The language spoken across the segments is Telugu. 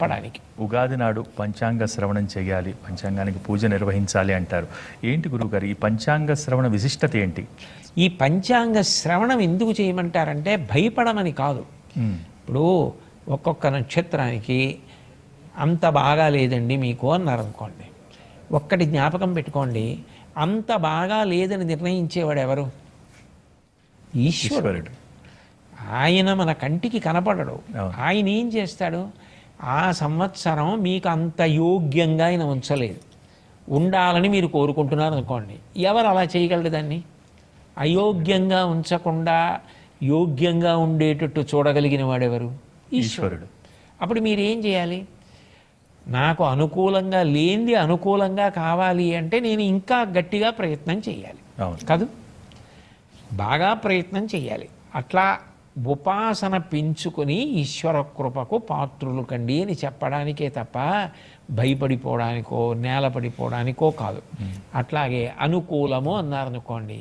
పడానికి. ఉగాది నాడు పంచాంగ శ్రవణం చేయాలి, పంచాంగానికి పూజ నిర్వహించాలి అంటారు. ఏంటి గురువుగారు ఈ పంచాంగ శ్రవణ విశిష్టత ఏంటి? ఈ పంచాంగ శ్రవణం ఎందుకు చేయమంటారంటే భయపడమని కాదు. ఇప్పుడు ఒక్కొక్క నక్షత్రానికి అంత బాగా లేదండి మీకు అన్నారు అనుకోండి, ఒక్కటి జ్ఞాపకం పెట్టుకోండి, అంత బాగా లేదని నిర్ణయించేవాడు ఎవరు? ఈశ్వరుడు. ఆయన మన కంటికి కనపడడు. ఆయన ఏం చేస్తాడు? ఆ సంవత్సరం మీకు అంత యోగ్యంగా ఆయన ఉంచలేదు, ఉండాలని మీరు కోరుకుంటున్నారు అనుకోండి, ఎవరు అలా చేయగలరు? దాన్ని అయోగ్యంగా ఉంచకుండా యోగ్యంగా ఉండేటట్టు చూడగలిగిన వాడెవరు? ఈశ్వరుడు. అప్పుడు మీరు ఏం చేయాలి? నాకు అనుకూలంగా లేనిది అనుకూలంగా కావాలి అంటే నేను ఇంకా గట్టిగా ప్రయత్నం చేయాలి కాదు, బాగా ప్రయత్నం చేయాలి. అట్లా ఉపాసన పెంచుకొని ఈశ్వర కృపకు పాత్రులు కండి అని చెప్పడానికే తప్ప భయపడిపోవడానికో నేలపడిపోవడానికో కాదు. అట్లాగే అనుకూలము అన్నారనుకోండి,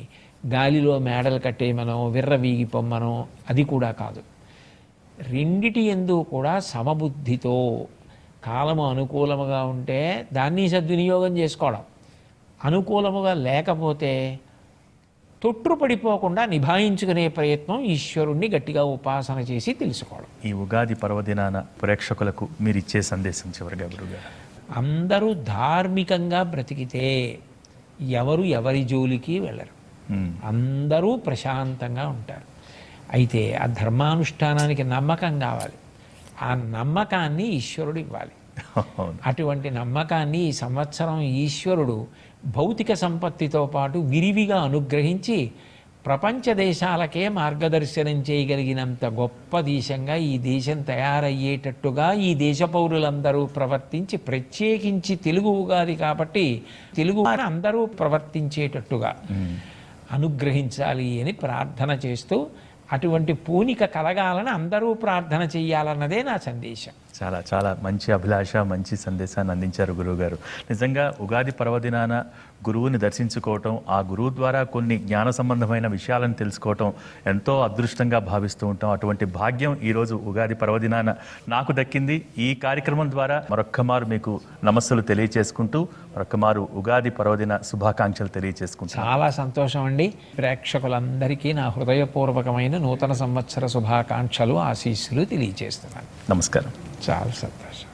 గాలిలో మేడలు కట్టేయమనో విర్రవీగిపోమ్మనో అది కూడా కాదు. రెండిటి యందు కూడా సమబుద్ధితో కాలము అనుకూలముగా ఉంటే దాన్ని సద్వినియోగం చేసుకోవడం, అనుకూలముగా లేకపోతే తొట్టుపడిపోకుండా నిభాయించుకునే ప్రయత్నం, ఈశ్వరుణ్ణి గట్టిగా ఉపాసన చేసి తెలుసుకోవడం. ఈ ఉగాది పర్వదినాన ప్రేక్షకులకు మీరు ఇచ్చే సందేశం చివరిగా గురుగారు? అందరూ ధార్మికంగా బ్రతికితే ఎవరు ఎవరి జోలికి వెళ్ళరు, అందరూ ప్రశాంతంగా ఉంటారు. అయితే ఆ ధర్మానుష్ఠానానికి నమ్మకం కావాలి, ఆ నమ్మకాన్ని ఈశ్వరుడు ఇవ్వాలి. అటువంటి నమ్మకాన్ని ఈ సంవత్సరం ఈశ్వరుడు భౌతిక సంపత్తితో పాటు విరివిగా అనుగ్రహించి ప్రపంచ దేశాలకే మార్గదర్శనం చేయగలిగినంత గొప్ప దేశంగా ఈ దేశం తయారయ్యేటట్టుగా ఈ దేశ పౌరులందరూ ప్రవర్తించి, ప్రత్యేకించి తెలుగు ఉగాది కాబట్టి తెలుగు వారు అందరూ ప్రవర్తించేటట్టుగా అనుగ్రహించాలి అని ప్రార్థన చేస్తూ, అటువంటి పూనిక కలగాలని అందరూ ప్రార్థన చేయాలన్నదే నా సందేశం. చాలా చాలా మంచి అభిలాష, మంచి సందేశాన్ని అందించారు గురువుగారు. నిజంగా ఉగాది పర్వదినాన గురువుని దర్శించుకోవటం, ఆ గురువు ద్వారా కొన్ని జ్ఞాన సంబంధమైన విషయాలను తెలుసుకోవటం ఎంతో అదృష్టంగా భావిస్తూ ఉంటాం. అటువంటి భాగ్యం ఈరోజు ఉగాది పర్వదినాన నాకు దక్కింది. ఈ కార్యక్రమం ద్వారా మరొక్కమారు మీకు నమస్సులు తెలియచేసుకుంటూ, మరొక్కమారు ఉగాది పర్వదిన శుభాకాంక్షలు తెలియచేసుకుంటూ చాలా సంతోషం అండి. ప్రేక్షకులందరికీ నా హృదయపూర్వకమైన నూతన సంవత్సర శుభాకాంక్షలు, ఆశీస్సులు తెలియజేస్తున్నాను. నమస్కారం. చాలా సంతోషం.